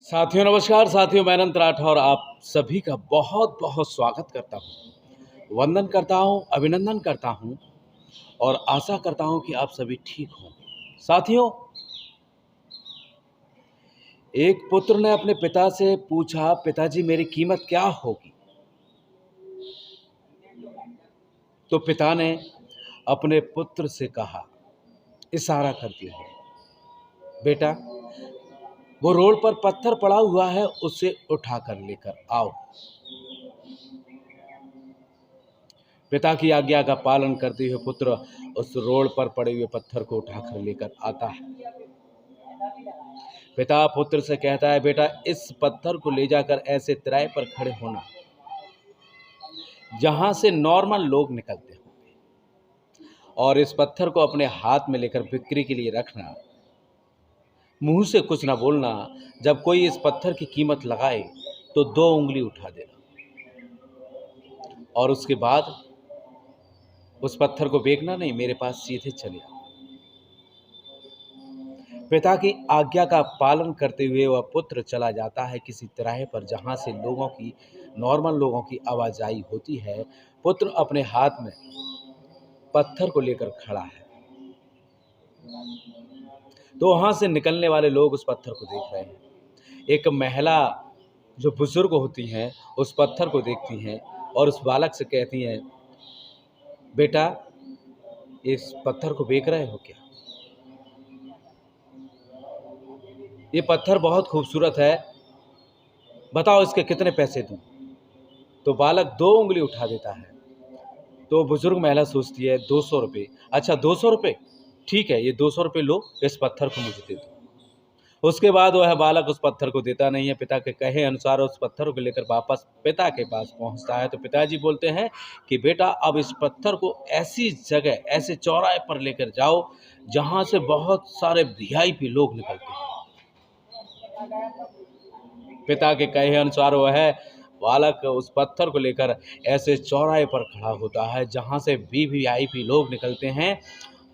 साथियों नमस्कार। साथियों मैं अनंत राठौर आप सभी का बहुत बहुत स्वागत करता हूँ, वंदन करता हूँ, अभिनंदन करता हूँ और आशा करता हूँ कि आप सभी ठीक हों। साथियों, एक पुत्र ने अपने पिता से पूछा, पिताजी मेरी कीमत क्या होगी? तो पिता ने अपने पुत्र से कहा, इशारा करते हुए, बेटा वो रोड पर पत्थर पड़ा हुआ है, उसे उठाकर लेकर आओ। पिता की आज्ञा का पालन करते हुए पुत्र उस रोड पर पड़े हुए पत्थर को उठाकर लेकर आता है। पिता पुत्र से कहता है, बेटा इस पत्थर को ले जाकर ऐसे तिराहे पर खड़े होना जहां से नॉर्मल लोग निकलते होंगे, और इस पत्थर को अपने हाथ में लेकर बिक्री के लिए रखना। मुंह से कुछ ना बोलना। जब कोई इस पत्थर की कीमत लगाए तो 2 उंगली उठा देना, और उसके बाद उस पत्थर को बेचना नहीं, मेरे पास सीधे चले आओ। पिता की आज्ञा का पालन करते हुए वह पुत्र चला जाता है किसी तिराहे पर जहां से नॉर्मल लोगों की आवाजाही होती है। पुत्र अपने हाथ में पत्थर को लेकर खड़ा है, तो वहां से निकलने वाले लोग उस पत्थर को देख रहे हैं। एक महिला जो बुजुर्ग होती हैं उस पत्थर को देखती हैं और उस बालक से कहती हैं, बेटा इस पत्थर को बेच रहे हो क्या? ये पत्थर बहुत खूबसूरत है, बताओ इसके कितने पैसे दूं? तो बालक 2 उंगली उठा देता है। तो बुजुर्ग महिला सोचती है, 200 रुपये। अच्छा 200 रुपये, ठीक है, ये 200 रुपये लो, इस पत्थर को मुझे दे दो। उसके बाद वह बालक उस पत्थर को देता नहीं है। पिता के कहे अनुसार उस पत्थर को लेकर वापस पिता के पास पहुंचता है। तो पिताजी बोलते हैं कि बेटा अब इस पत्थर को ऐसी जगह, ऐसे चौराहे पर लेकर जाओ जहां से बहुत सारे वीआईपी लोग निकलते हैं। पिता के कहे अनुसार वह बालक उस पत्थर को लेकर ऐसे चौराहे पर खड़ा होता है जहां से वीवीआईपी लोग निकलते हैं,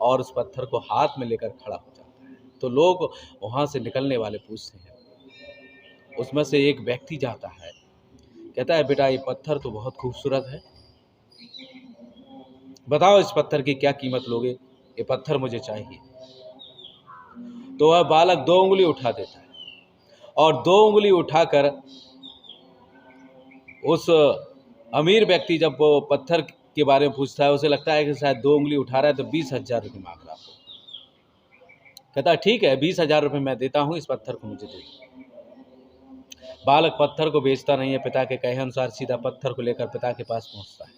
और उस पत्थर को हाथ में लेकर खड़ा हो जाता है। तो लोग वहां से निकलने वाले पूछते हैं। उसमें से एक व्यक्ति जाता है, कहता है, बेटा ये पत्थर तो बहुत खूबसूरत है, बताओ इस पत्थर की क्या कीमत लोगे? ये पत्थर मुझे चाहिए। तो वह बालक 2 उंगली उठा देता है, और 2 उंगली उठाकर उस अमीर व्यक्ति जब वो पत्थर के बारे में पूछता है, उसे लगता है कि शायद 2 उंगली उठा रहा है, तो 20,000 रुपये मांग रहा है। कहता है, ठीक है 20,000 रुपये मैं देता हूँ, इस पत्थर को मुझे दे दो। बालक पत्थर को बेचता नहीं है, पिता के कहे अनुसार सीधा पत्थर को लेकर पिता के पास पहुंचता है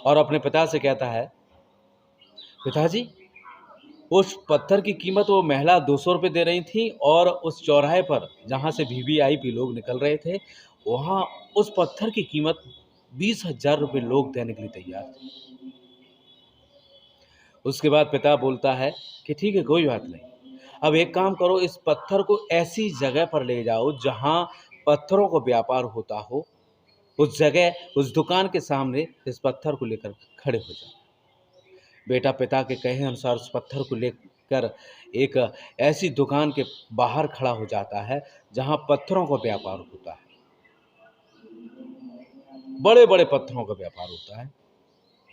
और अपने पिता से कहता है, पिताजी उस पत्थर की कीमत वो महिला 200 रुपये दे रही थी, और उस चौराहे पर जहाँ से वीवीआईपी लोग निकल रहे थे, वहाँ उस पत्थर की कीमत 20,000 रुपये लोग देने के लिए तैयार थे। उसके बाद पिता बोलता है कि ठीक है कोई बात नहीं, अब एक काम करो, इस पत्थर को ऐसी जगह पर ले जाओ जहाँ पत्थरों का व्यापार होता हो, उस जगह, उस दुकान के सामने इस पत्थर को लेकर खड़े हो जाओ। बेटा पिता के कहे अनुसार उस पत्थर को लेकर एक ऐसी दुकान के बाहर खड़ा हो जाता है जहां पत्थरों का व्यापार होता है, बड़े बड़े पत्थरों का व्यापार होता है,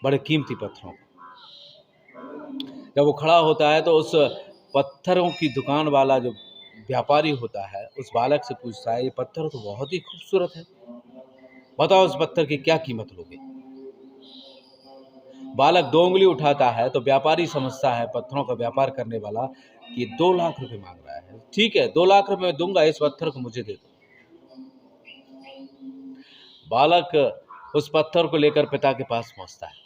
बड़े कीमती पत्थरों का। जब वो खड़ा होता है तो उस पत्थरों की दुकान वाला जो व्यापारी होता है उस बालक से पूछता है, ये पत्थर तो बहुत ही खूबसूरत है, बताओ इस पत्थर की क्या कीमत लोगे? बालक 2 उंगली उठाता है तो व्यापारी समझता है, पत्थरों का व्यापार करने वाला, कि 2 लाख रुपए मांग रहा है। ठीक है 2 लाख रुपए मैं दूंगा, इस पत्थर को मुझे दे दो। बालक उस पत्थर को लेकर पिता के पास पहुंचता है।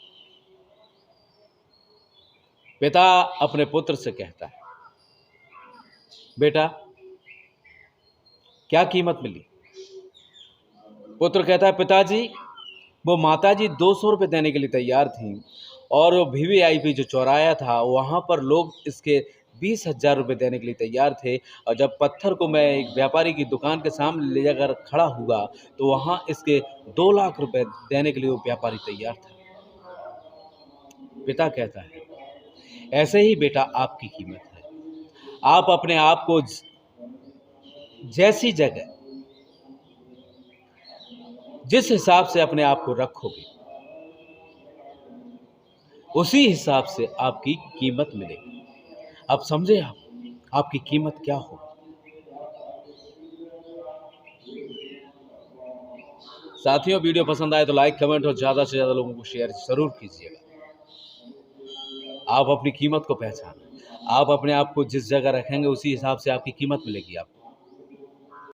पिता अपने पुत्र से कहता है, बेटा क्या कीमत मिली? पुत्र कहता है, पिताजी वो माताजी 200 रुपये देने के लिए तैयार थी, और वो वीवीआईपी जो चौराया था वहाँ पर लोग इसके 20,000 रुपये देने के लिए तैयार थे, और जब पत्थर को मैं एक व्यापारी की दुकान के सामने ले जाकर खड़ा हुआ तो वहाँ इसके 2 लाख रुपये देने के लिए वो व्यापारी तैयार था। पिता कहता है, ऐसे ही बेटा आपकी कीमत है। आप अपने आप को जैसी जगह जिस हिसाब से अपने आप को रखोगे, उसी हिसाब से आपकी कीमत मिलेगी। अब समझे आप आपकी कीमत क्या हो। साथियों, वीडियो पसंद आए तो लाइक, कमेंट और ज़्यादा से ज़्यादा लोगों को शेयर ज़रूर कीजिएगा। आप अपनी कीमत को पहचानें। आप अपने आप को जिस जगह रखेंगे, उसी हिसाब से आपकी कीमत मिलेगी आपको।